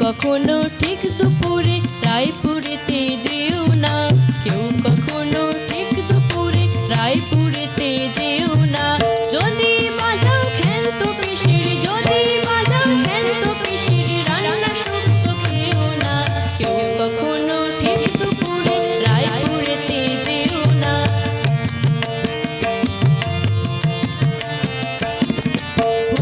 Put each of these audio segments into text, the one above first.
কখনো ঠিক দুপুরে রায়পুরেতে যেও না, কেউ কখনো ঠিক দুপুরে রায়পুরেতে যেও না। যদি বাজাও খেলতো পিসির, যদি বাজাও খেলতো পিসির, রান্না শুক্তো খেও না, কেউ কখনো ঠিক দুপুরে রায়পুরেতে যেও না।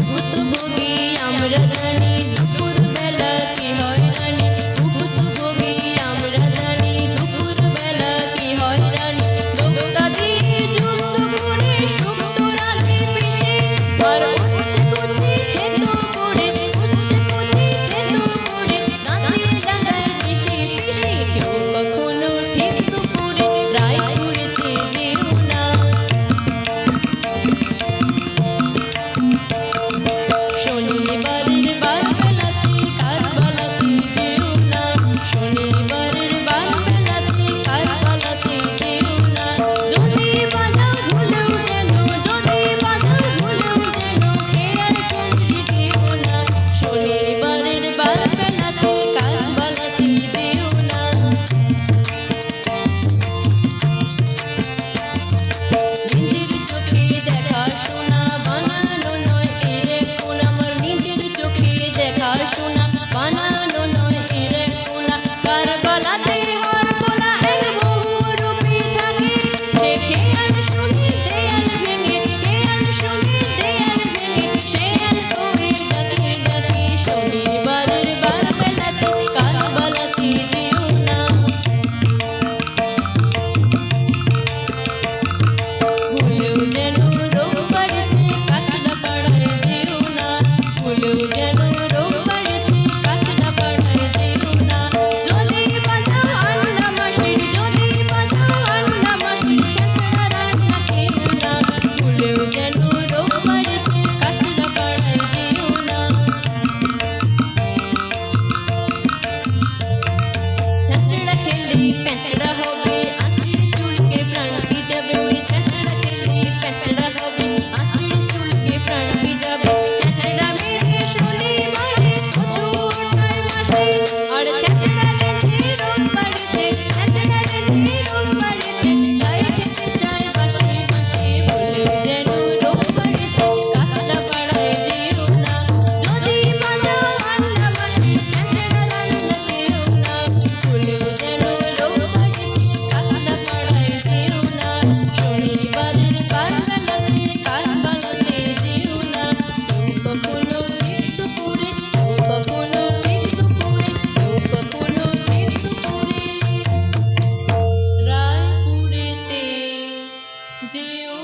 ভুক্তভোগী আমরা জানি দুপুর বেলা কি হয় রানী, ভুক্তভোগী আমরা জানি দুপুর বেলা কি হয় রানী। লোকটা দিয়ে যুক্ত করে শুক্ত রাতে পিসি, আর উচ্ছে কুচি থেতো করে, উচ্ছে কুচি থেতো করে দাঁতে লাগায় পিসি পিসি, কেউ কখনো ঠিক দুপুরে রায়পুরেতে যেও না। শনিবারের বার বেলাতে কারবালাতে যেও না, শনিবারের বার বেলাতে কারবালাতে যেও না। যদি বাজাও ভুলেও যেন, যদি বাজাও ভুলেও যেন খেয়াল কুমড়ি দিও না, শনিবারের বার বেলাতে কারবালাতে যেও না। নিজের চোখে দেখা শোনা বানানো নয় এর কোন, আমার নিজের চোখে দেখা শোনা বানানো নয় এর কোন। কারবালাতে হর বলা এক বহুরূপী থাকে, সে খেয়াল শুনে দেয়াল ভেঙে, খেয়াল শুনে দেয়াল ভেঙে, শেয়াল কবে ডাকে ডাকে। শনিবারের বার বেলাতে কারবালাতে যেও না। ভুলেও যেন রোববারেতে কাছড়া পাড়ায় যেও না, ভুলেও যেন রোববারেতে কাছড়া পাড়ায় যেও না। যদি বাজাও আন্না মাসির, যদি বাজাও আন্না মাসির, ছেঁচড়া রান্না খেও না, ভুলেও যেন রোববারেতে কাছড়া পাড়ায় যেও না। ছেঁচড়া খেলে প্যাঁচড়া হবে, আঁচড়ে চুলকে প্রাণ কি যাবে, ওই ছেঁচড়া খেলে প্যাঁচড়া হবে, আঁচড়ে চুলকে প্রাণ কি যাবে। ছেঁচড়া মেরে শনিবারে কচু ওঠায় মাসি, আর ছেঁচড়া রেঁধে রোববারেতে, ছেঁচড়া রেঁধে রোববারেতে তাই খেতে চায় বাসি বাসি। ভুলেও যেন রোববারেতে কাছড়া পাড়ায় যেও না। যদি বাজাও আন্না মাসির, ছেঁচড়া রান্না খেও না, ভুলেও যেন রোববারেতে কাছড়া পাড়ায় যেও না। শনিবারের কারবালাতে কারবালাতে যেও না, কেউ কখনো ঠিক দুপুরে, কেউ কখনো ঠিক দুপুরে, কেউ কখনো ঠিক দুপুরে রায়পুরেতে যেও